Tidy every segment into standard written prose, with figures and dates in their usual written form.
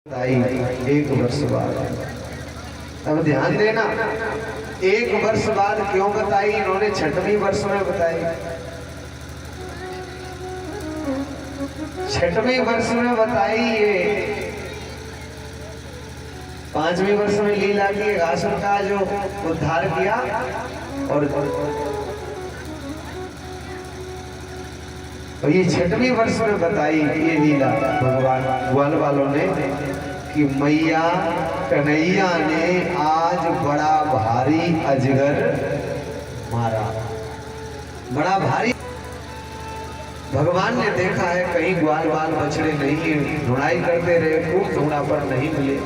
एक वर्ष बाद। अब ध्यान देना, एक वर्ष बाद क्यों बताई इन्होंने? छठवीं वर्ष में बताई। छठवीं वर्ष में बताई ये। पांचवीं वर्ष में लीला की घासुर का जो उद्धार किया और ये छठवीं वर्ष में बताई ये लीला भगवान ग्वाल वालों ने कि मैया कन्हैया ने आज बड़ा भारी अजगर मारा। बड़ा भारी भगवान ने देखा है कहीं ग्वाल बाल बछड़े नहीं, ढूंढाई करते रहे, खूब ढूंढा पर नहीं मिले।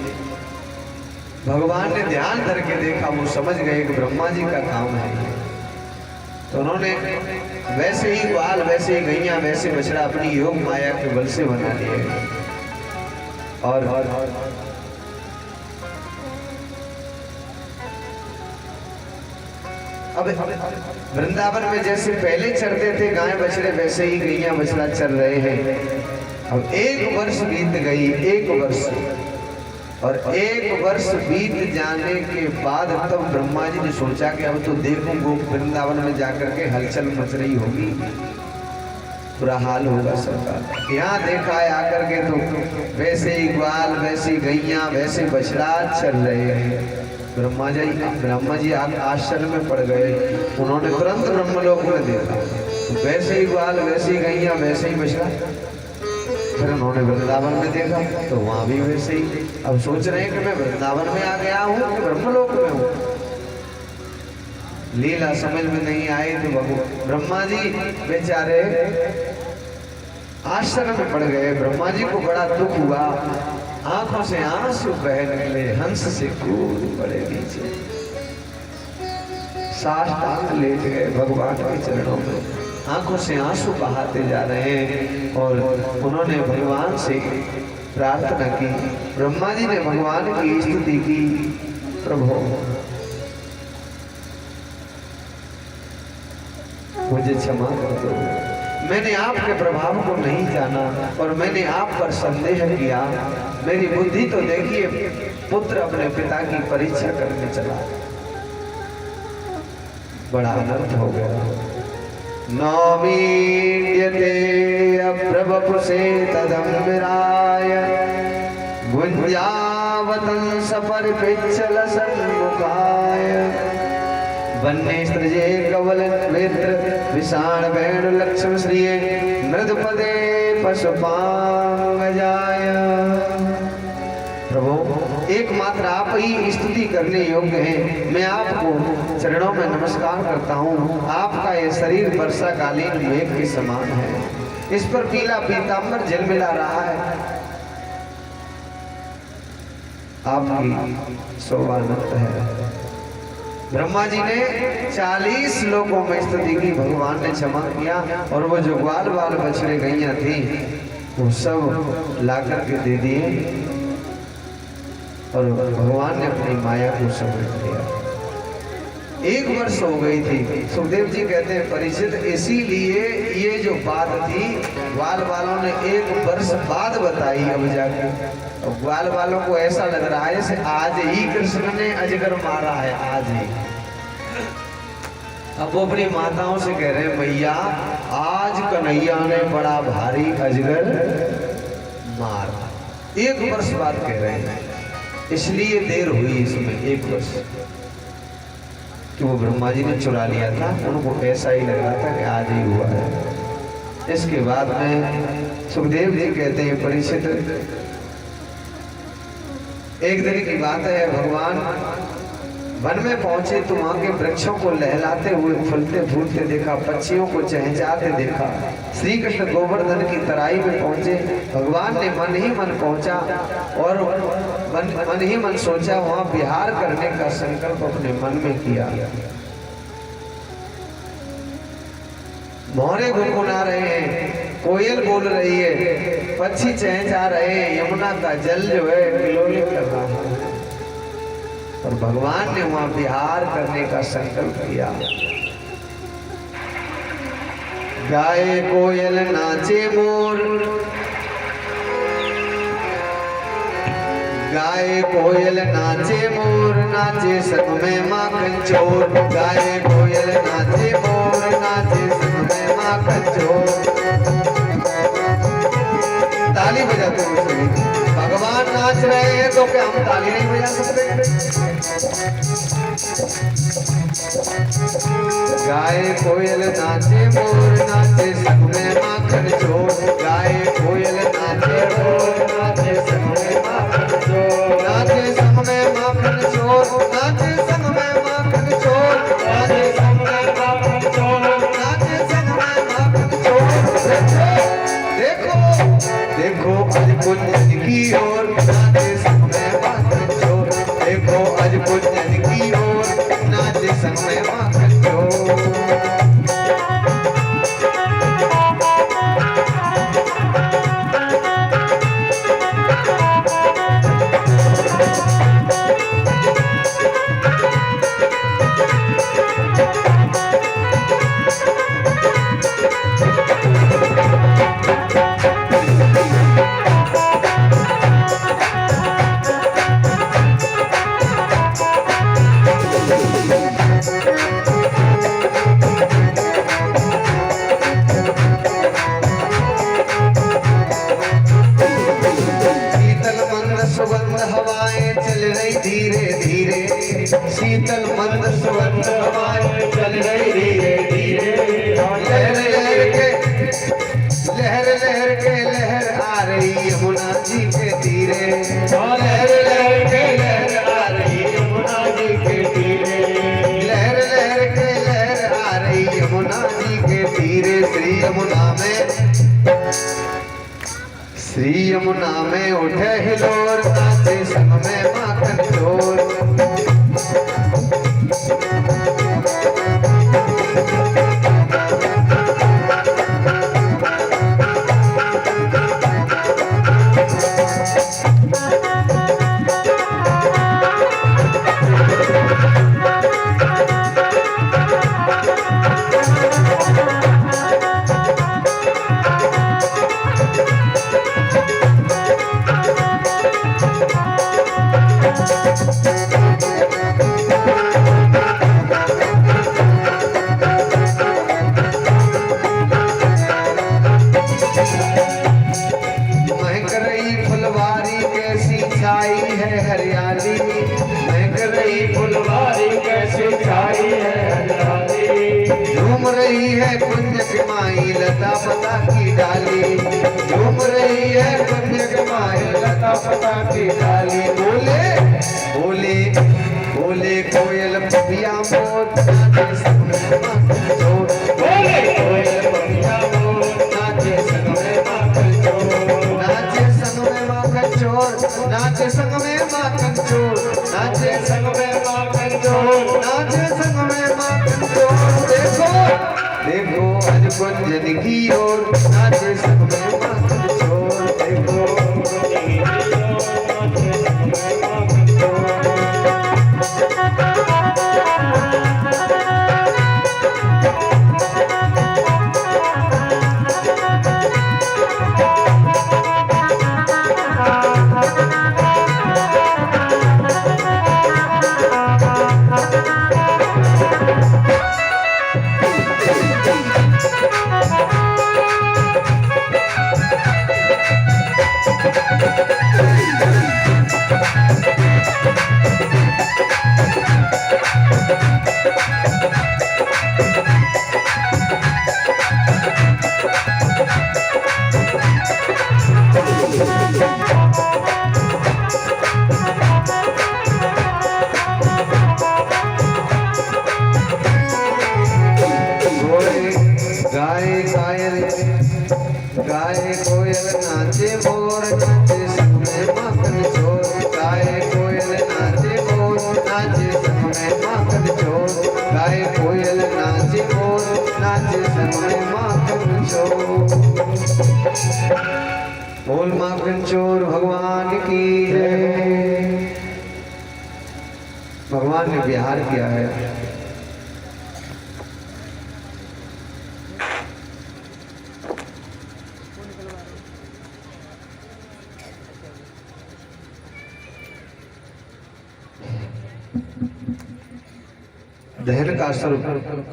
भगवान ने ध्यान धर के देखा, वो समझ गए कि ब्रह्मा जी का काम है। तो उन्होंने वैसे ही ग्वाल, वैसे ही गैया, वैसे बछड़ा अपनी योग माया के बल से बना लिए। और अब वृंदावन में जैसे पहले चरते थे गाय बछड़े, वैसे ही गैया बछड़ा चर रहे हैं। अब एक वर्ष बीत गई, एक वर्ष, और एक वर्ष बीत जाने के बाद तब ब्रह्मा जी ने सोचा कि अब तो देखूं वृंदावन में जाकर के हलचल मच रही होगी, बुरा हाल होगा सबका। यहाँ देखा है आकर के तो वैसे ही ग्वाल, वैसे गैया, वैसे बछड़ा चल रहे हैं। ब्रह्मा जी आश्चर्य में पड़ गए। उन्होंने तुरंत ब्रह्मलोक में देखा, वैसे ही ग्वाल, वैसे ही गैया, वैसे ही बछड़ा। फिर उन्होंने वृंदावन में देखा तो वहां भी वैसे ही। अब सोच रहे हैं कि मैं वृंदावन में आ गया हूँ कि ब्रह्मलोक में हूँ। लीला समझ में नहीं आई तो ब्रह्मा जी बेचारे आश्चर्य में पड़ गए। ब्रह्मा जी को बड़ा दुख हुआ, आंखों से आंसू बह निकले, हंस से कूद पड़े नीचे, साष्टांग लेट गए भगवान के चरणों में, आंखों से आंसू बहाते जा रहे हैं। और उन्होंने भगवान से प्रार्थना की। ब्रह्मा जी ने भगवान की स्तुति की, प्रभु मुझे क्षमा कर दो, मैंने आपके प्रभाव को नहीं जाना और मैंने आप पर संदेह किया। मेरी बुद्धि तो देखिए, पुत्र अपने पिता की परीक्षा करने चला, बड़ा अनर्थ हो गया। नौमीड्यते अप्रवपुषे तदम्बिराय गुंजावतं सपरिपिच्छल सन्मुखाय वन्ने सृजे कवल नेत्र विषाण वेणु लक्ष्म श्रिये मृदपदे पशुपांगजाय। प्रभु एकमात्र आप ही स्तुति करने योग्य हैं। मैं आपको चरणों में नमस्कार करता हूँ। आपका ये शरीर वर्षाकालीन मेघ के समान है, इस पर पीला पीतांबर झिलमिला रहा है। आपकी शोभानंद है। ब्रह्मा जी ने 40 लोकों में स्तुति की, भगवान ने क्षमा किया। और वो जो ग्वाल बाल बछड़े गैया थी वो सब ला करके दे दिए और भगवान ने अपनी माया को समझ लिया। एक वर्ष हो गई थी। सुखदेव जी कहते हैं परीक्षित, इसीलिए ये जो बात थी ग्वाल वालों ने एक वर्ष बाद बताई। अब जाके ग्वाल वालों को ऐसा लग रहा है जैसे आज ही कृष्ण ने अजगर मारा है, आज ही। अब वो अपनी माताओं से कह रहे हैं, मैया आज कन्हैया ने बड़ा भारी अजगर मारा। एक वर्ष बाद कह रहे हैं, इसलिए देर हुई इसमें एक वर्ष, कि वो ब्रह्मा जी ने चुरा लिया था। उनको ऐसा ही लग रहा था कि आज ही हुआ है। इसके बाद में सुखदेव जी कहते हैं परीक्षित, एक दिन की बात है, भगवान वन में पहुंचे तो वहां के वृक्षों को लहलाते हुए फलते फूलते देखा, पक्षियों को चहचहाते देखा। श्री कृष्ण गोवर्धन की तराई में पहुंचे। भगवान ने मन ही मन पहुंचा और मन ही मन सोचा, वहां विहार करने का संकल्प अपने मन में किया। मोरे गुनगुना रहे हैं, कोयल बोल रही है, पक्षी चहचहा रहे हैं, यमुना का जल जो है किलोलित कर रहा है। और भगवान ने वहां विहार करने का संकल्प किया। गाए कोयल नाचे मोर, गाय कोयल नाचे मोर नाचे संग में माखन चोर। गाय कोयल नाचे मोर नाचे संग में माखन चोर। ताली बजाते हो सभी। भगवान नाच रहे हैं तो क्या हम ताली नहीं बजा सकते? गाय कोयल नाचे मोर नाचे संग में माखन चोर। गाय कोयल नाचे मोर नाचे संग में माखन चोर। नाचे संग में माखन चोर। नाचे संग में माखन चोर। नाचे संग में माखन चोर। नाचे संग में माखन चोर। देखो देखो आज कुंजन की ओर नाचे संग में माखन चोर। देखो आज कुंजन की ओर नाचे संग में माखन चोर। सुगंध हवाएं चल रही धीरे धीरे। शीतल मंद सुगंध हवाएं चल रही धीरे धीरे। लहर लहर के लहर आ रही यमुना जी के तीरे। लहर के लहर आ रही यमुना जी के तीरे। लहर के लहर आ रही यमुना जी के तीरे। श्री यमुना में उठे हिलोर नाचे संग में माखन चोर। हरियाली महक रही फुलवारी कैसे छाई है हरियाली। झूम रही है कुंज की माई लता पता की डाली। झूम रही है कुंज की माई लता पता की डाली। बोले बोले बोले कोयल पपिया मोर नाचे संग में माखन चोर। बोले कोयल पपिया मोर नाचे संग में माखन चोर। नाचे संग में माखन चोर। नाचे संग में माखन चोर। नाचे संग में माखन चोर। नाचे संग में माखन चोर। देखो देखो आज कुंजन की ओर नाचे संग में माखन चोर। देखो गाय कोयल नाचे मोर नाचे संग में माखन चोर। गाय कोयल नाचे मोर नाचे संग में माखन चोर। गाय कोयल नाचे मोर नाचे संग में माखन चोर। बोल माखन चोर भगवान की जय। भगवान ने विहार किया है। दहनकासुर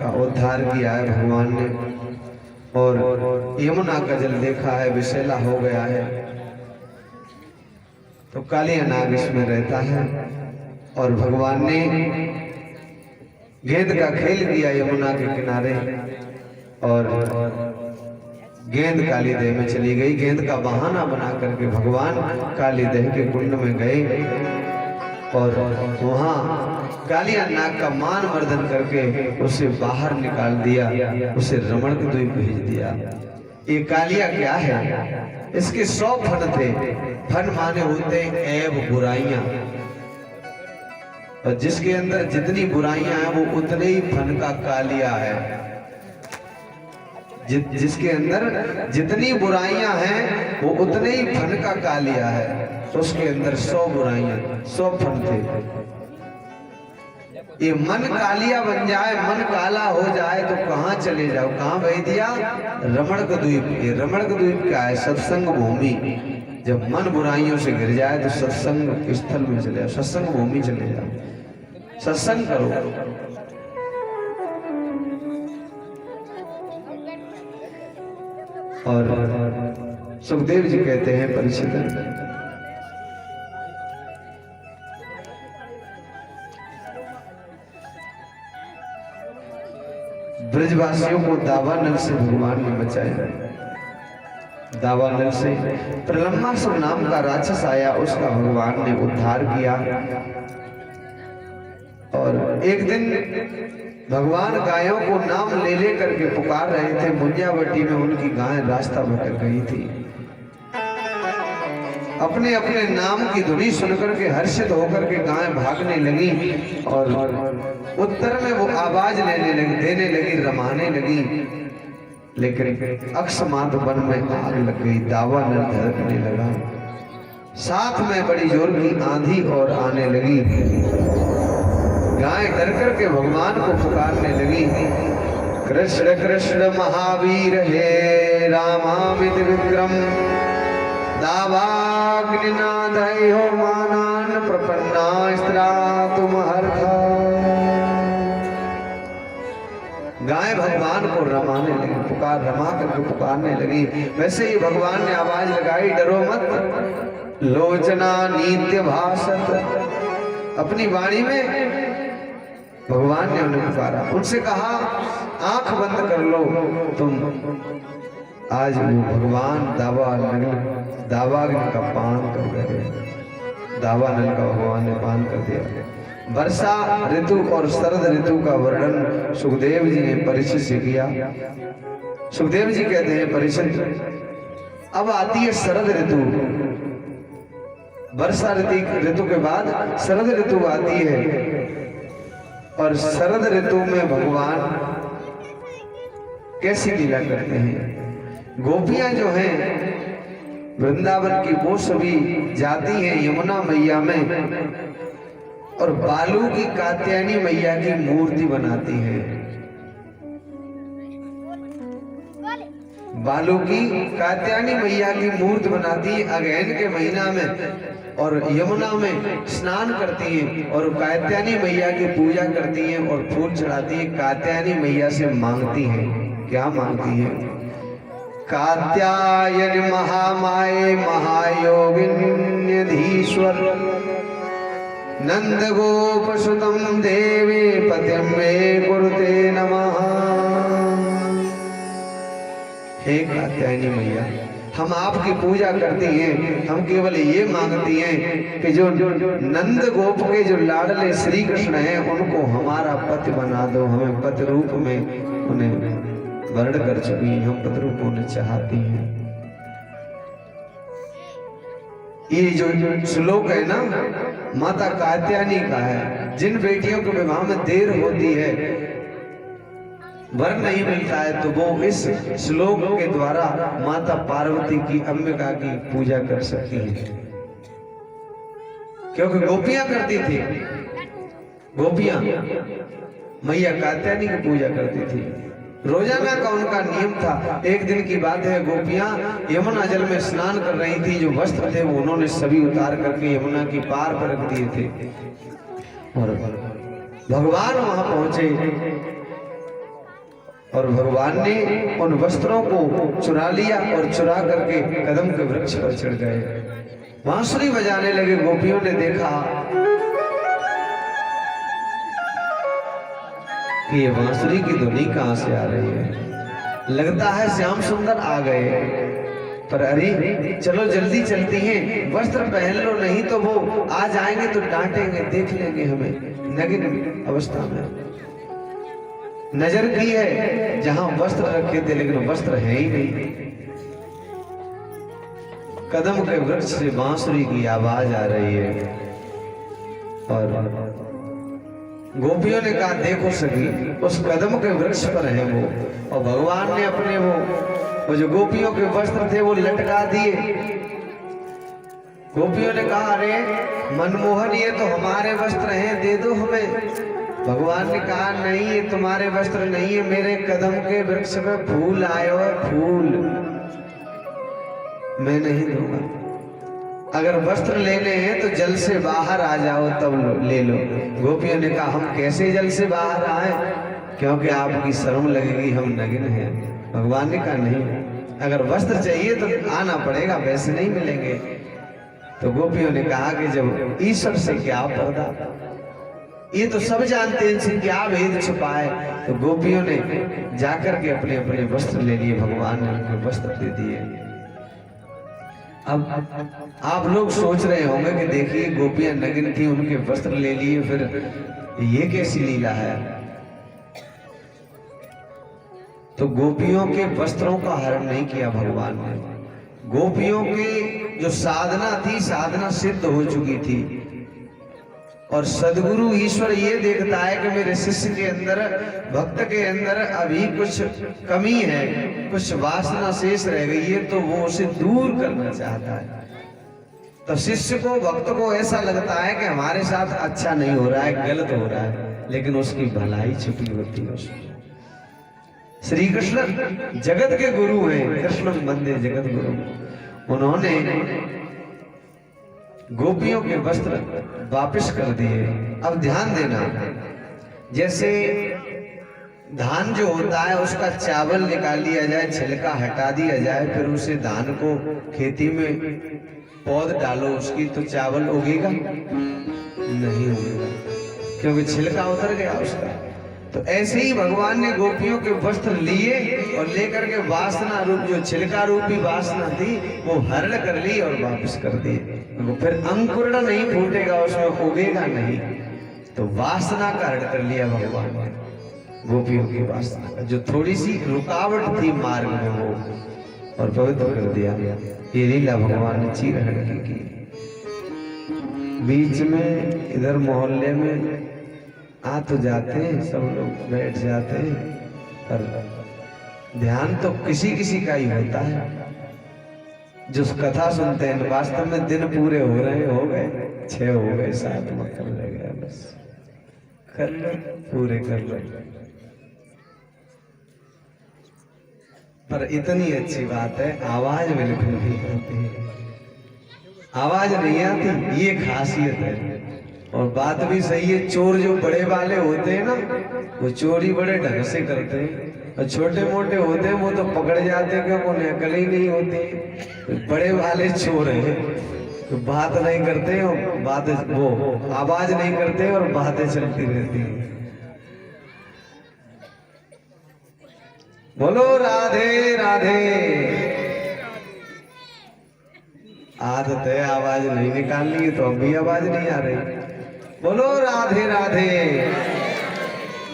का उद्धार किया है भगवान ने, और यमुना का जल देखा है विषैला हो गया है, तो कालिया नाग इसमें रहता है। और भगवान ने गेंद का खेल किया यमुना के किनारे, और गेंद काली देह में चली गई। गेंद का बहाना बना करके भगवान काली देह के कुंड में गए, और वहां कालिया नाग का मान मर्दन करके उसे बाहर निकाल दिया, उसे रमण के द्वीप भेज दिया। ये कालिया क्या है? इसके 100 फन थे। फन माने होते ऐब बुराइयां, और जिसके अंदर जितनी बुराइयां हैं वो उतने ही फन का कालिया है। जिसके अंदर जितनी बुराइयां हैं वो उतने ही फन का कालिया है। तो उसके अंदर 100 बुराइयां, 100 फन थे। ये मन कालिया बन जाए, मन काला हो जाए तो कहाँ चले जाओ? कहाँ भेज दिया? रमण का द्वीप। ये रमण का द्वीप क्या है? सत्संग भूमि। जब मन बुराइयों से गिर जाए तो सत्संग स्थल में चले जाओ, सत्संग भूमि चले जाओ, सत्संग करो। और सुखदेव जी कहते हैं परीक्षित, ब्रजवासियों को दावानल से भगवान ने बचाया। दावानल से प्रलम्बासुर नाम का राक्षस आया, उसका भगवान ने उद्धार किया। और एक दिन भगवान गायों को नाम ले ले करके पुकार रहे थे। मुंजावटी में उनकी गाय रास्ता भटक गई थी। अपने अपने नाम की धुनी सुनकर के हर्षित होकर के गाय भागने लगी, और उत्तर में वो आवाज देने लगी, रमाने लगी। लेकिन अकस्मात वन में आग लग गई, दावानल धड़कने लगा। साथ में बड़ी जोर की आंधी और आने लगी। गाय डर करके भगवान को पुकारने लगी, कृष्ण कृष्ण महावीर हे रामामित विक्रम, दावाग्निनादय हो मानान प्रपन्ना स्त्रा तुम हर्था। गाय भगवान को रमाने लगी, रमा करके पुकारने लगी। वैसे ही भगवान ने आवाज लगाई, डरो मत लोचना नित्य भाषत। अपनी वाणी में भगवान ने उन्हें पुकारा, उनसे कहा आंख बंद कर लो तुम। आज वो भगवान दावानल का पान कर दे, दावानल का भगवान ने पान कर दिया। वर्षा ऋतु और शरद ऋतु का वर्णन सुखदेव जी ने परीक्षित से किया। सुखदेव जी कहते हैं परीक्षित, अब आती है शरद ऋतु। वर्षा ऋतु के बाद शरद ऋतु आती है, और शरद ऋतु में भगवान कैसी लीला करते हैं। गोपियां जो हैं वृंदावन की, वो सभी जाती हैं यमुना मैया में, और बालू की कात्यायनी मैया की मूर्ति बनाती हैं। बालू की कात्यायनी मैया की मूर्ति बनाती है अगहन के महीना में, और यमुना में स्नान करती हैं, और कात्यायनी मैया की पूजा करती हैं, और फूल चढ़ाती हैं। कात्यायनी मैया से मांगती हैं, क्या मांगती हैं? कात्यायन महामाये महायोगिन्यधीश्वर, नंद गोप सुतम देवी पतिम मे कुरुते नमः। हे कात्यायनी मैया, हम आपकी पूजा करती हैं, हम केवल ये मांगती हैं कि जो नंद गोप के जो लाडले श्री कृष्ण हैं उनको हमारा पति बना दो। हमें पति रूप में उन्हें वर्ण कर चुकी, हम पति रूप होने चाहती हैं। ये जो श्लोक है ना, माता कात्यायनी का है। जिन बेटियों के विवाह में देर होती है, वर नहीं मिलता है, तो वो इस श्लोक के द्वारा माता पार्वती की, अंबिका की पूजा कर सकती है। क्योंकि गोपियां करती थी, गोपियां मैया कात्यायनी की पूजा करती थी। रोजाना का उनका नियम था। एक दिन की बात है, गोपियां यमुना जल में स्नान कर रही थी। जो वस्त्र थे वो उन्होंने सभी उतार करके यमुना की पार पर रख दिए थे, और भगवान वहां पहुंचे और भगवान ने उन वस्त्रों को चुरा लिया और चुरा करके कदम के वृक्ष पर चढ़ गए। बांसुरी बजाने लगे। गोपियों ने देखा कि ये बांसुरी की धुनी कहां से आ रही है, लगता है श्याम सुंदर आ गए। पर अरे चलो जल्दी चलती हैं, वस्त्र पहन लो, नहीं तो वो आ जाएंगे तो डांटेंगे, देख लेंगे हमें नग्न अवस्था में। नजर की है जहां वस्त्र रखे थे, लेकिन वस्त्र है ही नहीं। कदम के वृक्ष से बांसुरी की आवाज आ रही है और गोपियों ने कहा देखो सखी, उस कदम के वृक्ष पर है वो। और भगवान ने अपने वो जो गोपियों के वस्त्र थे वो लटका दिए। गोपियों ने कहा अरे मनमोहन, ये तो हमारे वस्त्र हैं, दे दो हमें। भगवान ने कहा नहीं, ये तुम्हारे वस्त्र नहीं है, मेरे कदम के वृक्ष में फूल आए हो, फूल मैं नहीं दूंगा। अगर वस्त्र लेने हैं तो जल से बाहर आ जाओ तब ले लो। गोपियों ने कहा हम कैसे जल से बाहर आए, क्योंकि आपकी शर्म लगेगी, हम नग्न हैं। भगवान ने कहा नहीं, अगर वस्त्र चाहिए तो आना पड़ेगा, वैसे नहीं मिलेंगे। तो गोपियों ने कहा कि जब ईश्वर से क्या पर्दा, ये तो सब जानते हैं, इनसे क्या भेद छुपा है। तो गोपियों ने जाकर के अपने अपने वस्त्र ले लिए, भगवान ने उनके वस्त्र दे दिए। अब आप लोग सोच रहे होंगे कि देखिए गोपियां नग्न थी, उनके वस्त्र ले लिए, फिर ये कैसी लीला है। तो गोपियों के वस्त्रों का हरण नहीं किया भगवान ने। गोपियों की जो साधना थी, साधना सिद्ध हो चुकी थी। और सदगुरु ईश्वर ये देखता है कि मेरे शिष्य के अंदर, भक्त के अंदर अभी कुछ कमी है, कुछ वासना शेष रह गई है, तो वो उसे दूर करना चाहता है। तो शिष्य को, भक्त को ऐसा लगता है कि हमारे साथ अच्छा नहीं हो रहा है, गलत हो रहा है, लेकिन उसकी भलाई छुपी होती है उसमें। श्री कृष्ण जगत के गुरु हैं, कृष्ण वंदे जगत गुरु। उन्होंने गोपियों के वस्त्र वापस कर दिए। अब ध्यान देना, जैसे धान जो होता है उसका चावल निकाल लिया जाए, छिलका हटा दिया जाए, फिर उसे धान को खेती में पौध डालो उसकी, तो चावल उगेगा नहीं उगेगा, क्योंकि छिलका उतर गया उसका। तो ऐसे ही भगवान ने गोपियों के वस्त्र लिए और लेकर के वासना रूप, जो छिलका रूपी वासना थी, वो हरण कर ली और वापस कर दी। तो फिर अंकुरण नहीं फूटेगा, उसमें उगेगा नहीं। तो वासना का हरण कर लिया भगवान ने, गोपियों की वासना का, जो थोड़ी सी रुकावट थी मार्ग में, वो और पवित्र कर दिया। ये लीला भगवान ने चीरहरण की। बीच में इधर मोहल्ले में आ तो जाते हैं, सब लोग बैठ जाते हैं, पर ध्यान तो किसी किसी का ही होता है। जो कथा सुनते हैं, वास्तव में दिन पूरे हो रहे, हो गए 6 हो गए 7 मकर रह गया, बस कर लो, पूरे कर लो। पर इतनी अच्छी बात है, आवाज बिल्कुल नहीं आती है, आवाज नहीं आती, ये खासियत है। और बात भी सही है, चोर जो बड़े वाले होते हैं ना, वो चोरी बड़े ढंग से करते हैं, और छोटे मोटे होते हैं वो तो पकड़ जाते हैं, क्योंकि उन्हें अकल ही नहीं होती। तो बड़े वाले चोर हैं, तो बात नहीं करते, और बात वो आवाज नहीं करते और बातें चलती रहती हैं। बोलो राधे राधे। आदत है आवाज नहीं निकालनी है, तो अब भी आवाज नहीं आ रही। बोलो राधे राधे।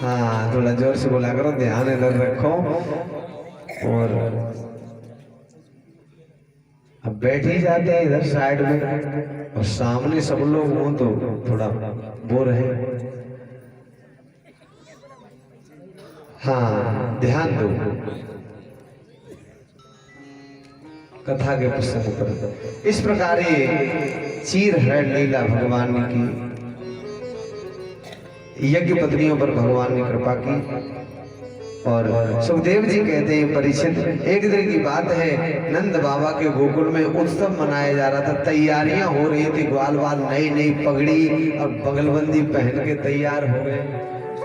हाँ, थोड़ा जोर से बोला करो, ध्यान इधर रखो। और अब बैठ ही जाते हैं इधर साइड में, और सामने सब लोग हो तो थोड़ा वो रहे। हाँ, ध्यान दो कथा के प्रसंग पर। इस प्रकार ये चीरहरण लीला भगवान ने की। यज्ञ पत्नियों पर भगवान ने कृपा की और सुखदेव जी कहते हैं परीक्षित, एक दिन की बात है, नंद बाबा के गोकुल में उत्सव मनाया जा रहा था, तैयारियां हो रही थी, ग्वाल बाल नई नई पगड़ी और बगलबंदी पहन के तैयार हो गए,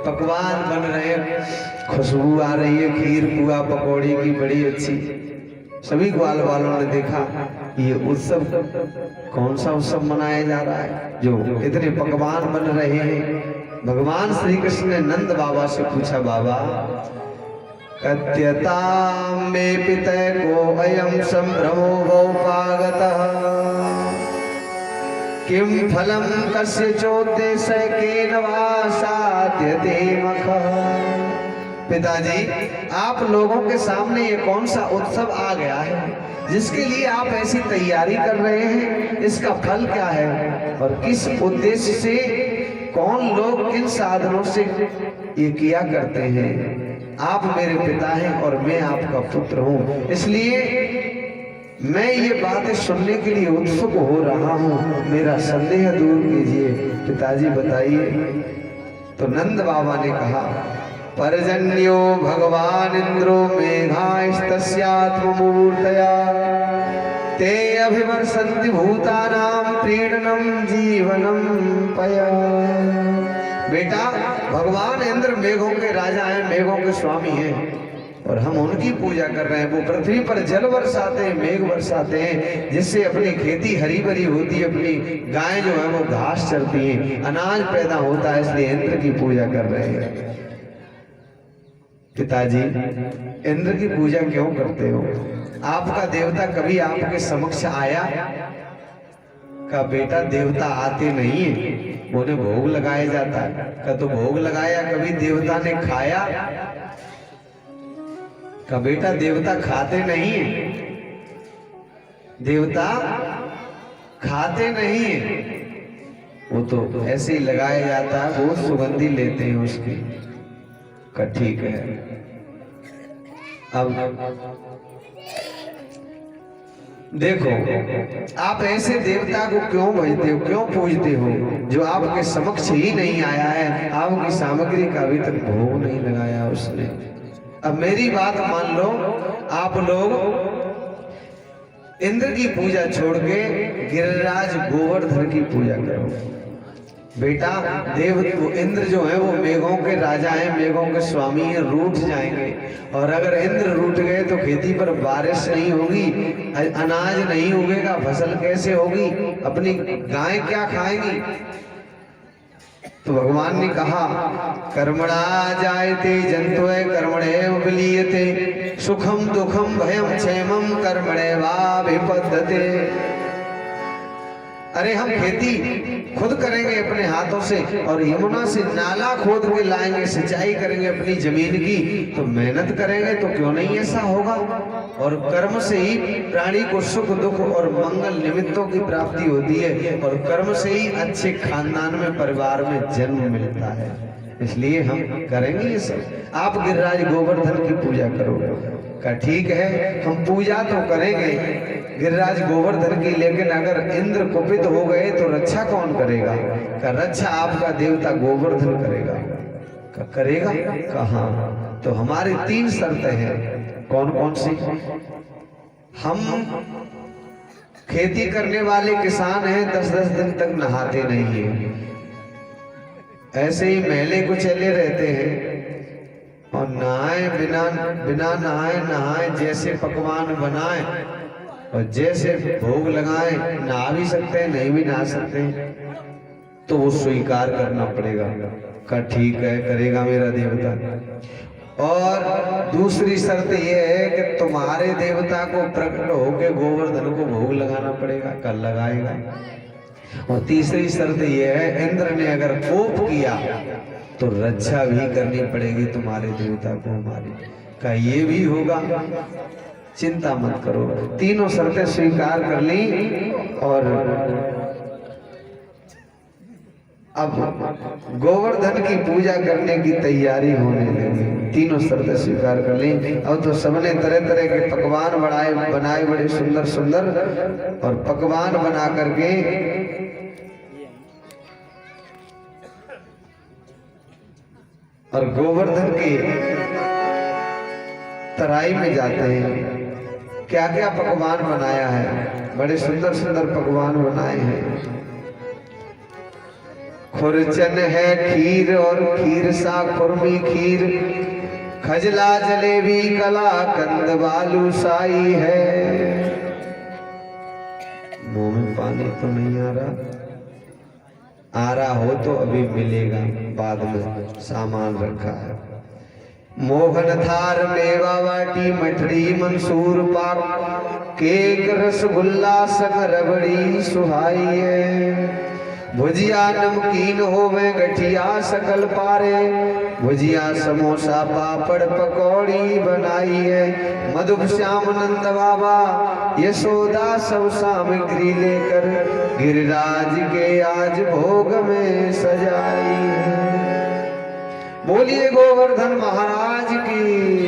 पकवान बन रहे, खुशबू आ रही है खीर पुआ पकौड़ी की बड़ी अच्छी। सभी ग्वाल वालों ने देखा ये उत्सव कौन सा उत्सव मनाया जा रहा है जो इतने पकवान बन रहे हैं। भगवान श्री कृष्ण ने नंद बाबा से पूछा, बाबा कत्यता में पितय को अयम संभ्रमो वोपागतः किम फलम कस्य चोद्देश्य केन वा साध्यते मखः। पिताजी, आप लोगों के सामने ये कौन सा उत्सव आ गया है जिसके लिए आप ऐसी तैयारी कर रहे हैं, इसका फल क्या है और किस उद्देश्य से, कौन लोग किन साधनों से ये किया करते हैं। आप मेरे पिता हैं और मैं आपका पुत्र हूँ, इसलिए मैं ये बातें सुनने के लिए उत्सुक हो रहा हूँ, मेरा संदेह दूर कीजिए। पिताजी बताइए। तो नंद बाबा ने कहा, पर्जन्यो भगवान इंद्रो मेघास्तस्यात्ममूर्तया ते अभिवर्षन्ति भूतानां प्रीणनम जीवनम पया। बेटा, भगवान इंद्र मेघों के राजा हैं, मेघों के स्वामी हैं और हम उनकी पूजा कर रहे हैं। वो पृथ्वी पर जल बरसाते हैं, मेघ बरसाते हैं, जिससे अपनी खेती हरी भरी होती है, अपनी गायें जो है वो घास चरती हैं, अनाज पैदा होता है, इसलिए इंद्र की पूजा कर रहे हैं। पिताजी, इंद्र की पूजा क्यों करते हो? आपका देवता कभी आपके समक्ष आया? का बेटा, देवता आते नहीं है, उन्हें भोग लगाया जाता है। का तो भोग लगाया, कभी देवता ने खाया? का बेटा, देवता खाते नहीं है, देवता खाते नहीं है, वो तो ऐसे ही लगाया जाता है, बहुत सुगंधी लेते हैं उसकी। का ठीक है। अब देखो, आप ऐसे देवता को क्यों भजते हो, क्यों पूजते हो जो आपके समक्ष ही नहीं आया है, आपकी सामग्री का अभी तक भोग नहीं लगाया उसने। अब मेरी बात मान लो, आप लोग इंद्र की पूजा छोड़ के गिरिराज गोवर्धन की पूजा करो। बेटा, देव इंद्र जो है वो मेघों के राजा हैं, मेघों के स्वामी हैं, रूठ जाएंगे और अगर इंद्र रूठ गए तो खेती पर बारिश नहीं होगी, अनाज नहीं उगेगा, फसल कैसे होगी, अपनी गाय क्या खाएंगी। तो भगवान ने कहा, कर्मणा जायते जंतवे कर्मणेव विलीयते सुखम दुखम भयम क्षेमम कर्मणेवाभिपद्यते। अरे हम खेती खुद करेंगे अपने हाथों से और यमुना से नाला खोद के लाएंगे, सिंचाई करेंगे अपनी जमीन की, तो मेहनत करेंगे तो क्यों नहीं ऐसा होगा। और कर्म से ही प्राणी को सुख दुख और मंगल निमित्तों की प्राप्ति होती है और कर्म से ही अच्छे खानदान में, परिवार में जन्म मिलता है, इसलिए हम करेंगे ये सब। आप गिरिराज गोवर्धन की पूजा करोगे। का ठीक है, हम पूजा तो करेंगे गिरिराज गोवर्धन की, लेकिन अगर इंद्र कुपित हो गए तो रक्षा कौन करेगा? का रक्षा आपका देवता गोवर्धन करेगा। का करेगा? कहाँ? तो हमारी 3 शर्तें हैं। कौन कौन सी? हम खेती करने वाले किसान हैं, 10-10 दिन तक नहाते नहीं है, ऐसे ही मैले को चले रहते हैं और नहाए बिना नहाए जैसे पकवान बनाए और जैसे भोग लगाए, नहा भी सकते हैं, नहीं भी नहा सकते, तो वो स्वीकार करना पड़ेगा। का ठीक है, करेगा मेरा देवता। और दूसरी शर्त यह है कि तुम्हारे देवता को प्रकट होकर गोवर्धन को भोग लगाना पड़ेगा। कल लगाएगा। और तीसरी शर्त यह है, इंद्र ने अगर कोप किया तो रक्षा भी करनी पड़ेगी तुम्हारे देवता को हमारी। का ये भी होगा, चिंता मत करो। तीनों शर्तें स्वीकार कर ली और अब गोवर्धन की पूजा करने की तैयारी होने लगी। तीनों शर्तें स्वीकार कर ली। अब तो सबने तरह तरह के पकवान बनाए बड़े सुंदर सुंदर, और पकवान बना करके और गोवर्धन की तराई में जाते हैं, क्या क्या पकवान बनाया है, बड़े सुंदर सुंदर पकवान बनाए हैं। खुरचन है खीर और खीर सा खुरमी खीर, खजला जलेबी कला कंद बालू साई है। मुंह में पानी तो नहीं आ रहा हो तो अभी मिलेगा, बाद में सामान रखा है। मोहन थार मेवा बाटी मठड़ी मंसूर पाक, केक रसगुल्ला संग रबड़ी सुहाई है। भुजिया नमकीन होवे गठिया सकल पारे, भुजिया समोसा पापड़ पकौड़ी बनाई है। मधुप श्याम नंद बाबा यशोदा सब सामग्री लेकर गिरिराज के आज भोग में सजाई है। बोलिए गोवर्धन महाराज की।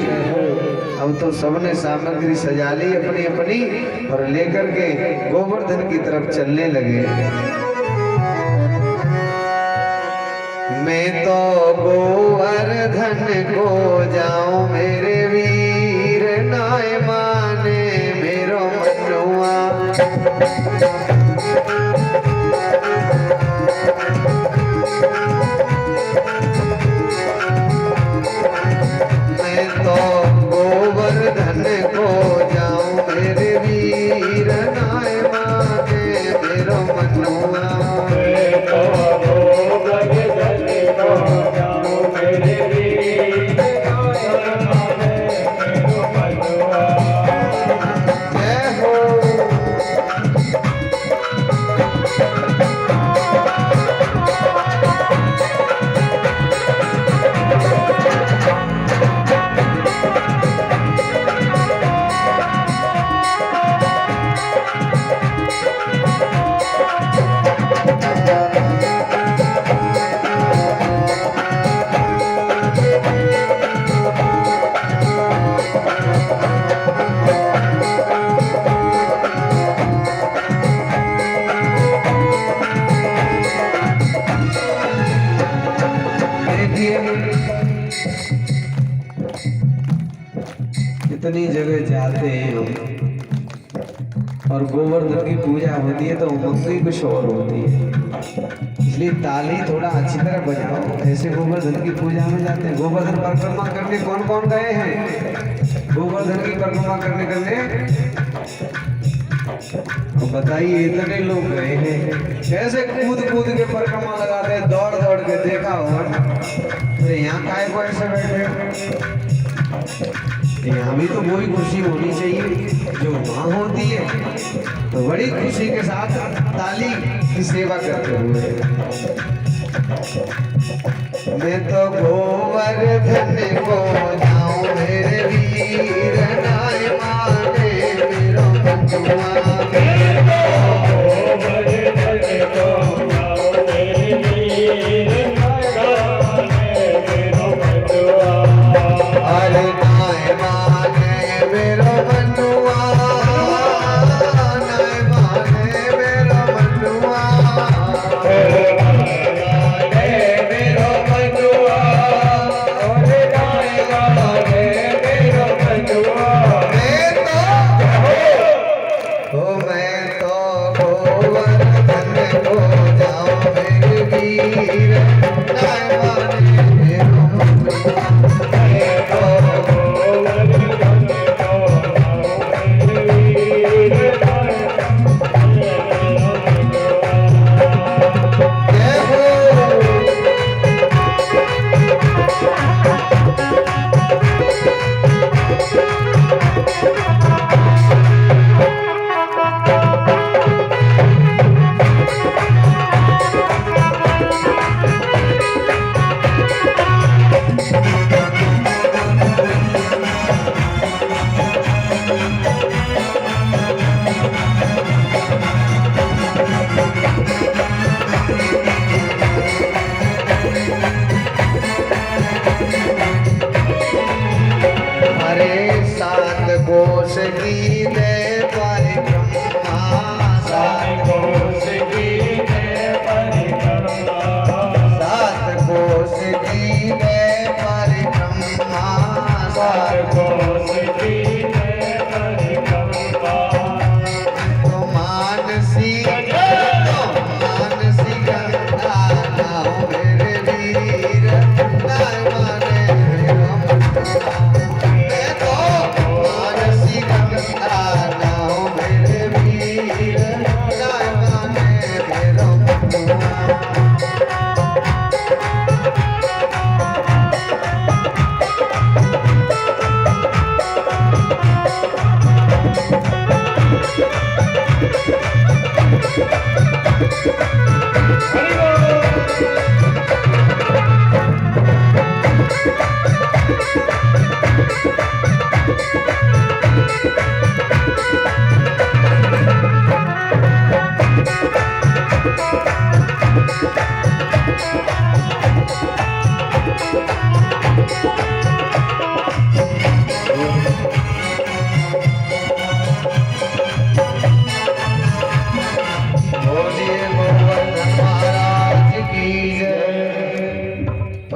अब तो सबने सामग्री सजा ली अपनी अपनी और लेकर के गोवर्धन की तरफ चलने लगे। मैं तो गोवर्धन को जाऊं मेरे वीर, नाय माने मेरो मनुआ। मैं तो गोवर्धन को जाऊं मेरे वीर, नाय माने मेरो मनुआ। कितनी जगह जाते हैं हम और गोवर्धन की पूजा होती है तो उमंग ही कुछ और होती है, इसलिए ताली थोड़ा अच्छी तरह बजाओ। ऐसे गोवर्धन की पूजा में जाते हैं। गोवर्धन परिक्रमा करने कौन कौन गए हैं? गोवर्धन की परिक्रमा करने तो बताइए, इतने लोग गए हैं। कैसे कूद कूद के परिक्रमा लगाते हैं, दौड़ दौड़ के, देखा होगा। तो यहाँ काय को ऐसे बैठे, यहाँ भी तो वही खुशी होनी चाहिए जो वहाँ होती है। तो बड़ी खुशी के साथ ताली की सेवा करते हुए मैं तो गोवर्धन को जाऊं मेरे वीर, नाय माने मेरो मनुआ। कोस की दे परिक्रमा, सात कोस की दे परिक्रमा, सात कोस की दे परिक्रमा, सात कोस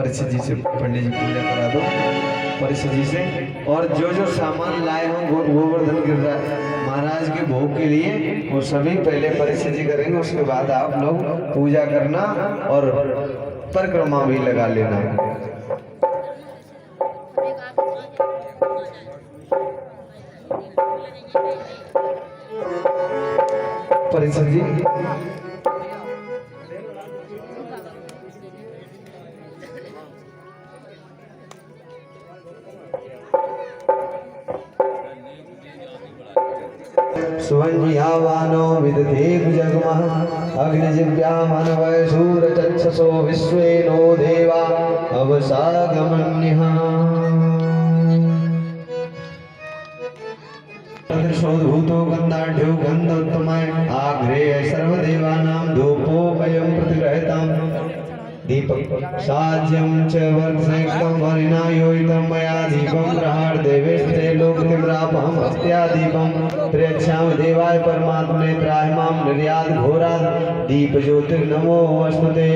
परिचित जी से पंडित जी पूजा करा दो परिचित जी से। और जो जो सामान लाए हो गोवर्धन गिरिराज महाराज के भोग के लिए वो सभी पहले परिचित जी करेंगे, उसके बाद आप लोग पूजा करना और परिक्रमा भी लगा लेना। परिचित जी सुवन्यावानो विदधे जगमः अग्निजिव्या मनवय सूरचक्षसो विश्वेनो देवा अवसागमन्यः शोधूतो गन्धाढ्यो गन्धोत्तमः आग्रेय सर्वदेवानां धूपोऽयं प्रतिगृहीतम् दीपक साज्यं च वर्धयितं वरिणायोहितं मया दीपं ग्रहाण देवेस्ते लोकतिम्रापहं हस्त्यादीपं प्रेक्षामि देवाय परमात्मने त्रायमां निर्यात घोरात् दीप ज्योतिर्नमो अस्तुते।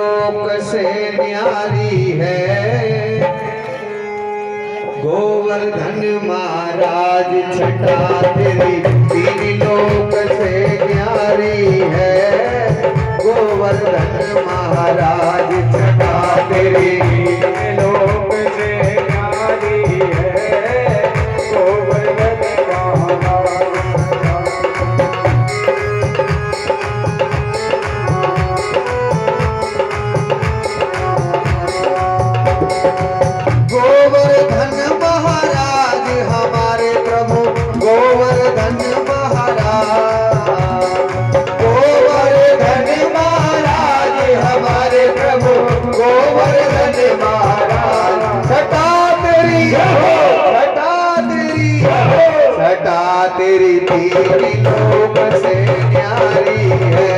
लोक से न्यारी है गोवर्धन महाराज छटा तेरी, तीन लोक से न्यारी है गोवर्धन महाराज छटा तेरी, लोक से न्यारी है गोवर्धन महाराज। गोवर्धन महाराज हमारे प्रभु गोवर्धन महाराज, गोवर्धन महाराज हमारे प्रभु गोवर्धन महाराज छटा तेरी, छटा तेरी, छटा तेरी तीन लोक से न्यारी है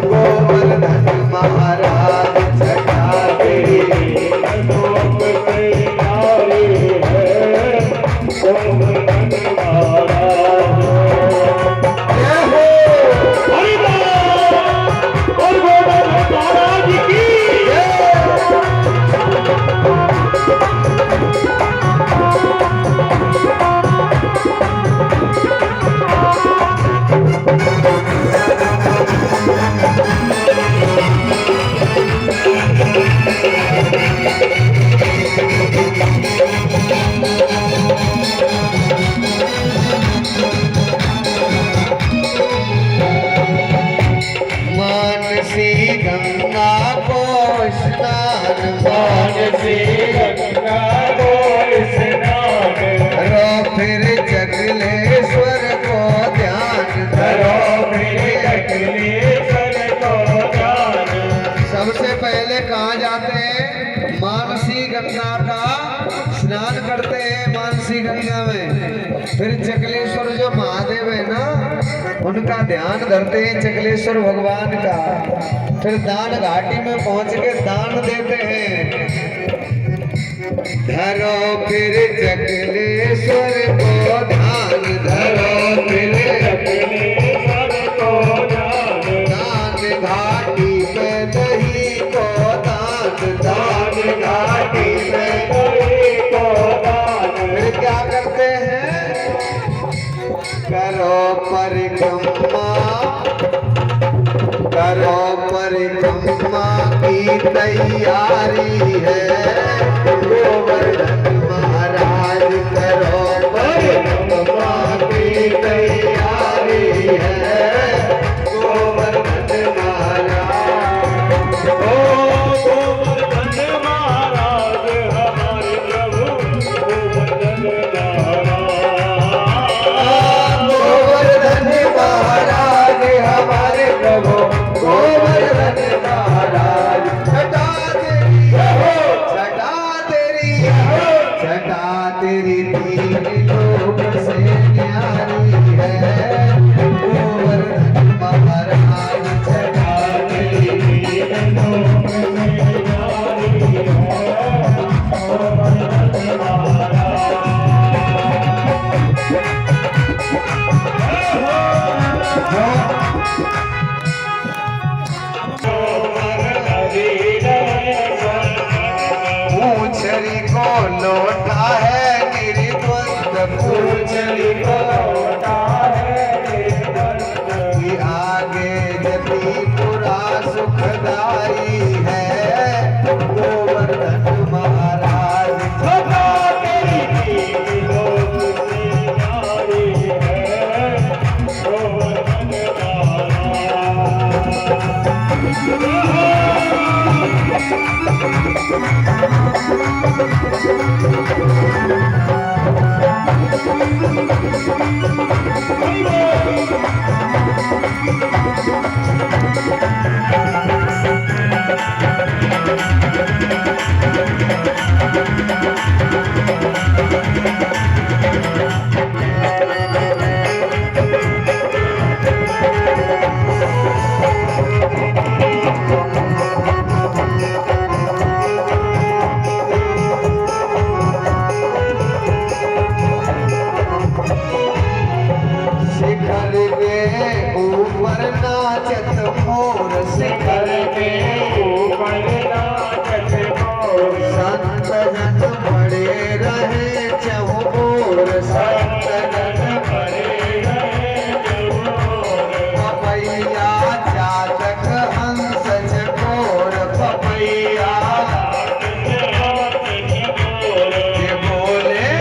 गोवर्धन महाराज छटा तेरी, लोक से न्यारी है गोवर्धन महाराज। मानसी गंगा को स्नान, मानसी गंगा को स्नान करो, फिर जगलेश्वर को ध्यान करो, फिर जगलेश्वर को ध्यान। सबसे पहले कहाँ जाते हैं? मानसी गंगा का स्नान करते हैं मानसी गंगा में, फिर जगलेश्वर जो महादेव है ना उनका ध्यान धरते हैं, जगलेश्वर भगवान का। फिर दान घाटी में पहुंच के दान देते हैं। धरो फिर जगलेश्वर को ध्यान, धरो फिर जगलेश्वर को ध्यान, दान घाटी में दही को दान, दान घाटी में दही को दान। फिर क्या करते हैं? करो परिक्रमा, करो परिक्रमा की तैयारी है गोवर्धन महाराज, करो परिक्रमा की तैयारी है गोवर्धन महाराज। ओ गोवर्धन महाराज हमारे प्रभु गोवर्धन महाराज, हमारे प्रभु गोवर्धन महाराज छटा तेरी, छटा तेरी, छटा तेरी तीन लोक से न्यारी है गोवर्धन महाराज छटा तेरी तीन लोक से न्यारी है गोवर्धन महाराज। चली लौटा है कि आगे जतिपुरा सुखदाई है गोवर्धन महाराज सदा तेरी लोक से न्यारी है गोवर्धन शिखर के ऊपर नाचत मोर शिखर के ऊपर नाचत मोर संत जन पड़े रहे चहुओर संत जन पड़े रहे पपैया चातक हंस चकोर पपैया ये बोले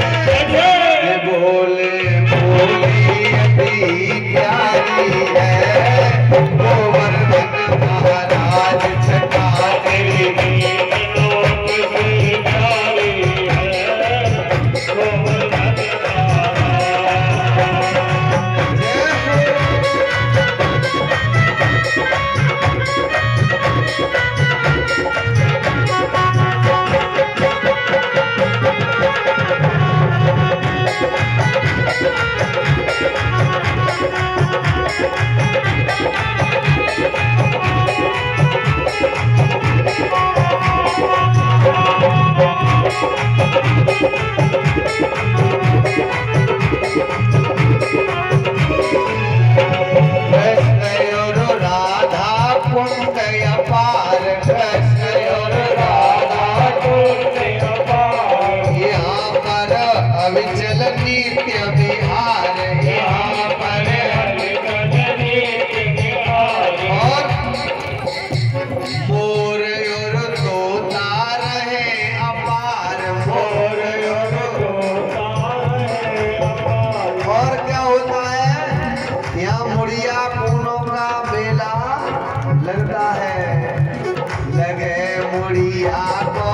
प्यारी है गोवर्धन महाराज छटा तेरी लोक से न्यारी है गोवर्धन कृष्ण और राधा कुंड अपार कृष्ण और राधा यहाँ पर अविचल नित्य विहार यहाँ पर और मोर और तोता रहे अपार मोर और क्या होता है यहाँ मुड़िया कूनों का मेला लगता है लगे मुड़िया को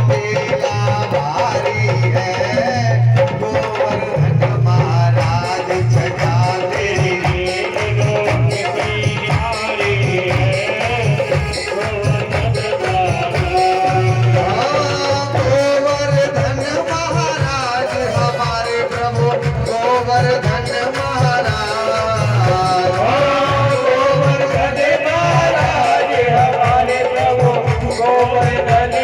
मेला भारी है गोवर्धन महाराज छटा तेरी गोवर्धन महाराज हमारे प्रभु गोवर्धन महाराज गोवर्धन महाराज हमारे प्रभु गोवर्धन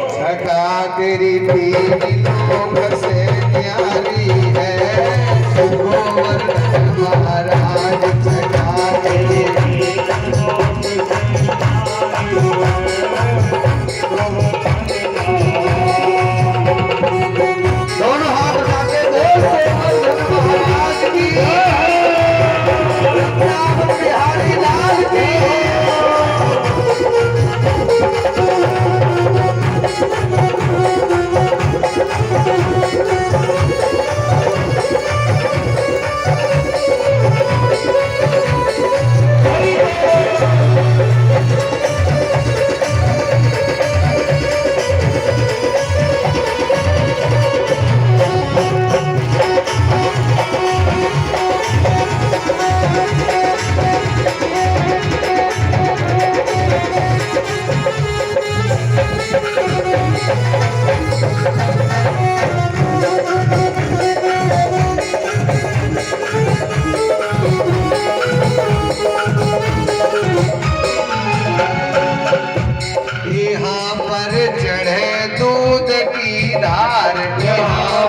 छटा तेरी तीन लोक से न्यारी है गोवर्धन महाराज छटा तेरी दोनों हाथ उठाके बोल गोवर्धन महाराज की राम बिहारी लाल की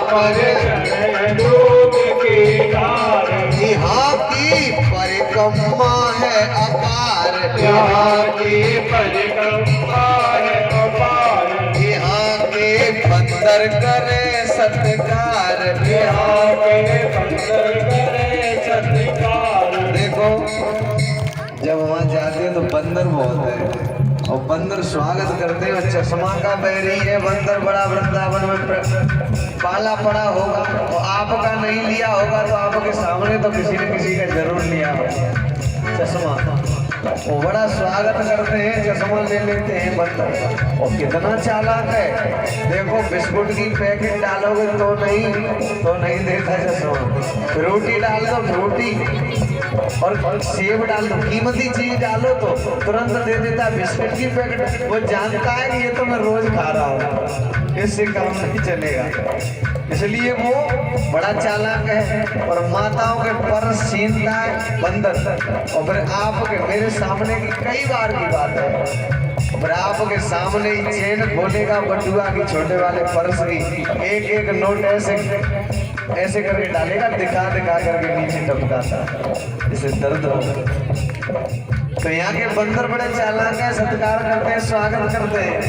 पर दूध की धार यहाँ की परिक्रमा है अपार। यहाँ करे सत्कार, यहाँ पे बंदर करे सत्कार। देखो जब वहां जाते हैं तो बंदर बहुत है और बंदर स्वागत करते हैं। और चश्मा का बैरी है बंदर, बड़ा वृंदावन में पाला पड़ा होगा और आपका नहीं लिया होगा तो आपके सामने तो किसी न किसी का जरूर लिया होगा चश्मा। वो बड़ा स्वागत करते हैं, चश्मा ले लेते हैं बंदर। और कितना चालाक है, देखो बिस्कुट की पैकेट डालोगे तो नहीं देता चश्मा, रोटी डाल दो रोटी और सेब डाल दो, कीमती चीज डालो तो तुरंत दे देता। बिस्कुट की पैकेट वो जानता है कि ये तो मैं रोज खा रहा हूँ, इससे काम नहीं चलेगा, इसलिए वो बड़ा चालाक है। और माताओं के पर्स छीनता है बंदर। और फिर आपके मेरे सामने की कई बार की बात है, और आपके सामने ही चेन खोलेगा बटुआ की, छोटे वाले पर्स की, एक एक नोट ऐसे करके डालेगा, दिखा करके नीचे टपकाता, इसे दर्द होगा। तो यहाँ के बंदर बड़े चालाक है, सत्कार करते हैं, स्वागत करते हैं।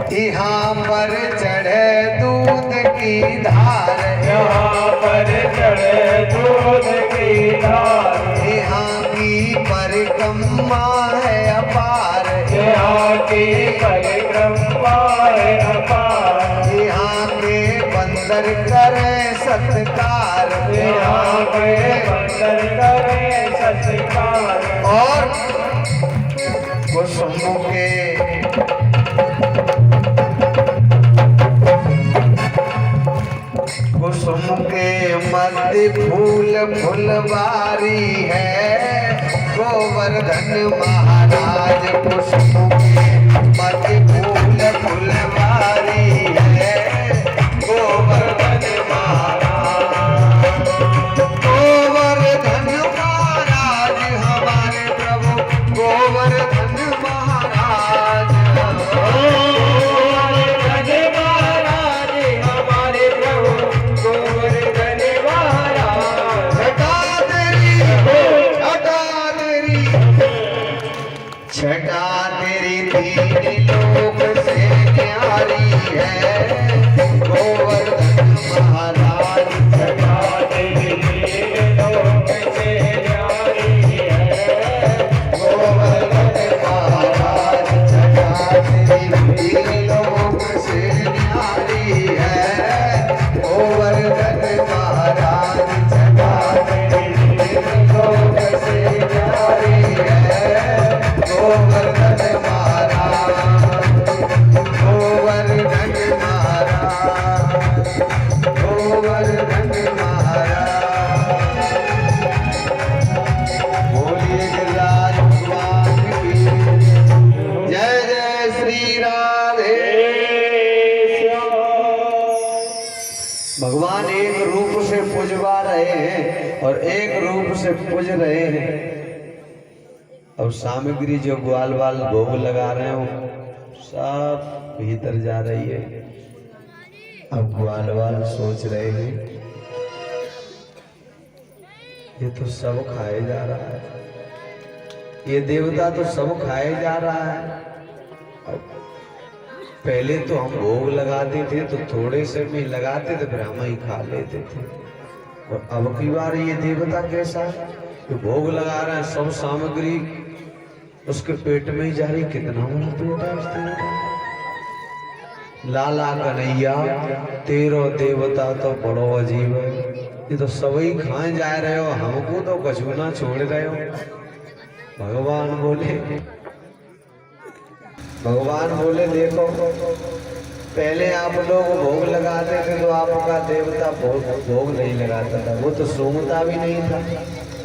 यहाँ पर चढ़े दूध की धार, यहाँ पर चढ़े दूध की धार, यहाँ की परिक्रमा है अपार, यहाँ की परिक्रमा है अपार, यहाँ के बंदर करे सत्कार, यहाँ पे बंदर करे सत्कार। और कुसुम के मध्य फूल फुलवारी है, गोवर्धन महाराज कुसुम के मध्य फूल फुलवारी है, गोवर्धन महाराज, गोवर्धन महाराज हमारे प्रभु, गोवर्धन महाराज, छटा तेरी तीन लोक से न्यारी है, गोवर्धन महाराज, छटा तेरी तीन लोक से न्यारी है, गोवर्धन महाराज, छटा तेरी तीन लोक से न्यारी है, गोवर्धन महाराज, छटा तेरी तीन लोक से न्यारी है, गोवर्धन महाराज, गोवर्धन महाराज, गोवर्धन महाराज। बोलिए गिरिराज भगवान की जय, जय श्री राधे। भगवान एक रूप से पूजवा रहे हैं और एक रूप से पूज रहे हैं। और सामग्री जो ग्वाल वाल भोग लगा रहे हैं वो सब भीतर जा रही है। अब ग्वाल वाल सोच रहे हैं ये तो सब खाए जा रहा है, ये देवता तो सब खाए जा रहा है। अब पहले तो हम भोग लगाते थे तो थोड़े से में लगाते थे, फिर हम ही खा लेते थे। और अब की बार ये देवता कैसा है, तो भोग लगा रहे हैं, सब सामग्री उसके पेट में ही जा रही। कितना बड़ा पेट है उसका। लाला कन्हैया तेरो देवता तो बड़ो अजीब है, ये तो सभी खाए जा रहे हो, हमको तो कछु ना छोड़ रहे हो। भगवान बोले देखो पहले आप लोग भोग लगाते थे तो आपका देवता भोग नहीं लगाता था, वो तो सूंघता भी नहीं था।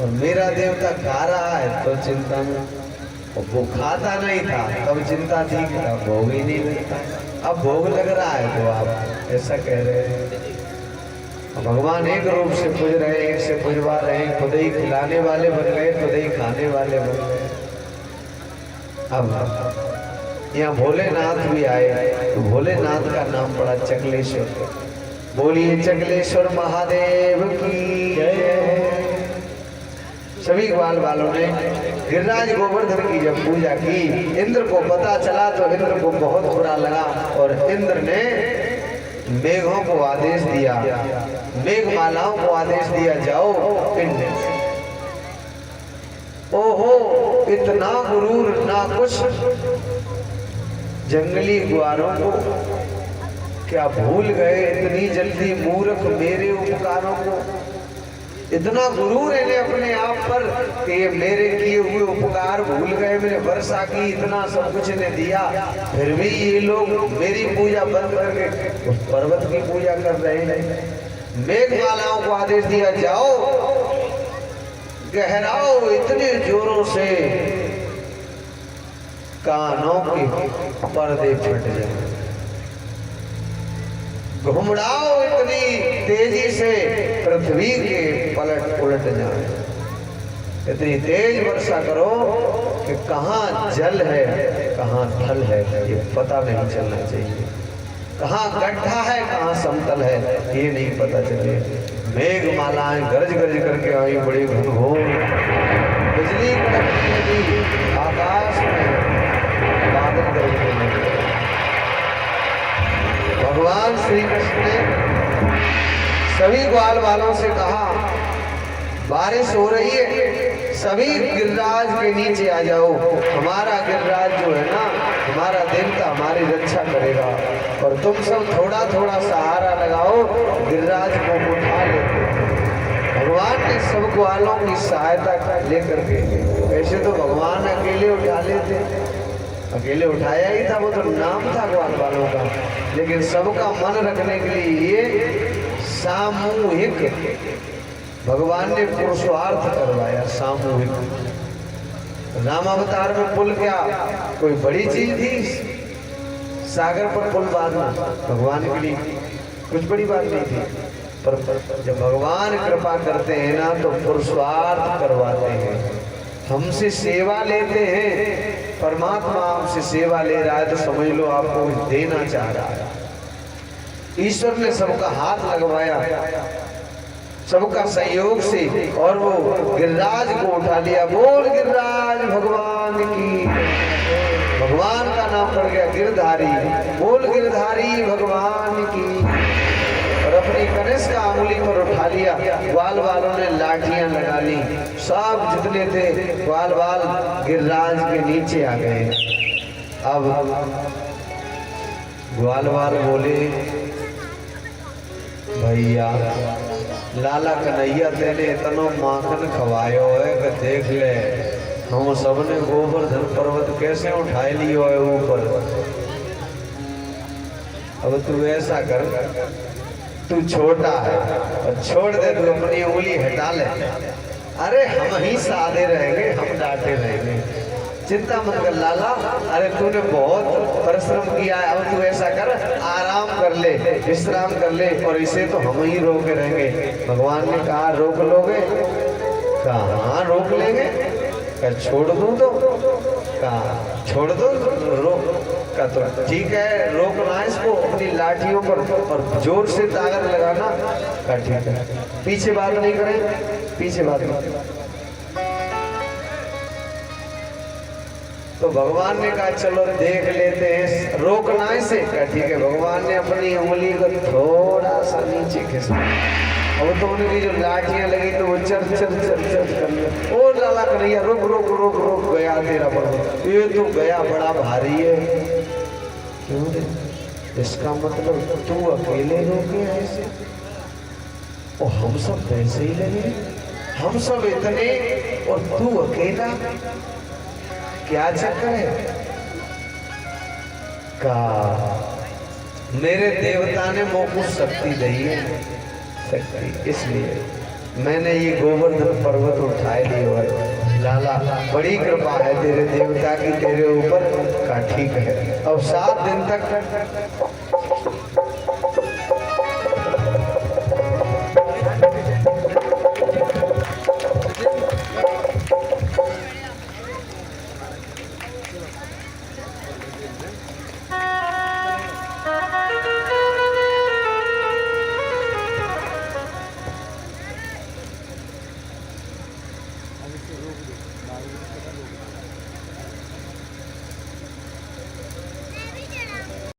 और मेरा देवता खा रहा है तो चिंता में, और वो खाता नहीं था तब चिंता थी कि अब भोग ही नहीं लगता, अब भोग लग रहा है तो आप ऐसा कह रहे हैं। भगवान एक रूप से पूज रहे हैं, एक से पूजवा रहे हैं, खुद ही खिलाने वाले बन गए, खुद ही खाने वाले बन गए। अब यहाँ भोलेनाथ भी आए तो भोलेनाथ का नाम पड़ा चकलेश्वर। बोलिए चकलेश्वर महादेव की जय। सभी ग्वाल वालों ने गिरिराज गोवर्धन की जब पूजा की, इंद्र को पता चला तो इंद्र को बहुत बुरा लगा और इंद्र ने मेघों को आदेश दिया, मेघमालाओं को आदेश दिया, जाओ पिंड। ओहो, इतना गुरूर ना कुछ, जंगली ग्वालों को क्या भूल गए इतनी जल्दी मूर्ख मेरे उपकारों को। इतना गुरूर इन्हें अपने आप पर कि ये मेरे किए हुए उपकार भूल गए, मैंने वर्षा की इतना सब कुछ इन्हें दिया, फिर भी ये लोग मेरी पूजा बंद करके उस पर्वत की पूजा कर रहे हैं। मेघमालाओं को आदेश दिया, जाओ गहराओ इतने जोरों से कानों के पर्दे फट जाए, घुमड़ाओ इतनी तेजी से पृथ्वी के पलट उलट जाए, इतनी तेज वर्षा करो कि कहाँ जल है कहाँ थल है ये पता नहीं चलना चाहिए, कहाँ गड्ढा है कहाँ समतल है ये नहीं पता चले। मेघमालाएं गरज गरज करके आई, बड़ी घनघोर बिजली कड़कने लगी, आकाश में बादल गरजने लगे। भगवान श्री कृष्ण ने सभी ग्वाल वालों से कहा, बारिश हो रही है, सभी गिरिराज के नीचे आ जाओ, हमारा गिरिराज जो है ना, हमारा देवता हमारी रक्षा करेगा, और तुम सब थोड़ा थोड़ा सहारा लगाओ, गिरिराज को उठा लेते। भगवान ने सब ग्वालों की सहायता लेकर के, ऐसे तो भगवान अकेले उठा लेते, अकेले उठाया ही था, वो तो नाम था ग्वाल वालों का, लेकिन सबका मन रखने के लिए ये सामूहिक भगवान ने पुरुषार्थ करवाया। सामूहिक राम अवतार में पुल क्या कोई बड़ी चीज थी? सागर पर पुल बांधना भगवान के लिए कुछ बड़ी बात नहीं थी, पर जब भगवान कृपा करते हैं ना तो पुरुषार्थ करवाते हैं, हमसे सेवा लेते हैं। परमात्मा हमसे सेवा ले रहा है तो समझ लो आपको देना चाह रहा है। ईश्वर ने सबका हाथ लगवाया, सबका सहयोग से, और वो गिरिराज को उठा लिया। बोल गिरिराज भगवान की, भगवान का नाम पड़ गया गिरधारी, बोल गिरधारी भगवान की, और अपनी कनिष्ठ अंगुली पर उठा लिया। ग्वाल वालों ने लाठियां लगा ली, सब जितने थे ग्वाल वाल गिरिराज के नीचे आ गए। अब ग्वाल वाल बोले, भैया लाला कन्हैया तेने इतना माखन खवायो है कि देख ले, हम सबने गोवर्धन पर्वत कैसे उठा लियो है ऊपर। अब तू ऐसा कर, तू छोटा है और छोड़ दे, तू अपनी उंगली हटा ले। अरे हम ही साधे रहेंगे, हम डांटे रहेंगे, चिंता मत कर लाला, अरे तूने बहुत परिश्रम किया है, अब तू ऐसा कर, आराम कर ले, विश्राम कर ले, और इसे तो हम ही रोके रहेंगे। भगवान ने कहा रोक लोगे? कहाँ रोक लेंगे? क्या छोड़ दूं तो? कहा छोड़ दो, रोक का तो ठीक है, रोकना इसको अपनी लाठियों पर और जोर से ताकत लगाना का ठीक है, पीछे बात नहीं करें, पीछे बात नहीं। तो भगवान ने कहा चलो देख लेते हैं, रोकना इसे का ठीक है। भगवान ने अपनी उंगली को थोड़ा सा नीचे खिसका, अब तो उनकी जो लाठियां लगी तो वो चर चर चर चर कर, ओ लाला कन्हैया रुक रुक रुक रुक, गया तेरा पर्वत, ये तो गया बड़ा भारी है। क्यों रे? इसका मतलब तू अकेले रोके ऐसे, और हम सब वैसे ही लगे, हम सब इतने और तू अकेला, क्या चक्कर है? का मेरे देवता ने मोह शक्ति दी है, शक्ति, इसलिए मैंने ये गोवर्धन पर्वत उठाए लिए। और लाला बड़ी कृपा है तेरे देवता की तेरे ऊपर का ठीक है। अब 7 दिन तक बारिश से रोक दो, बारिश से रोक दो।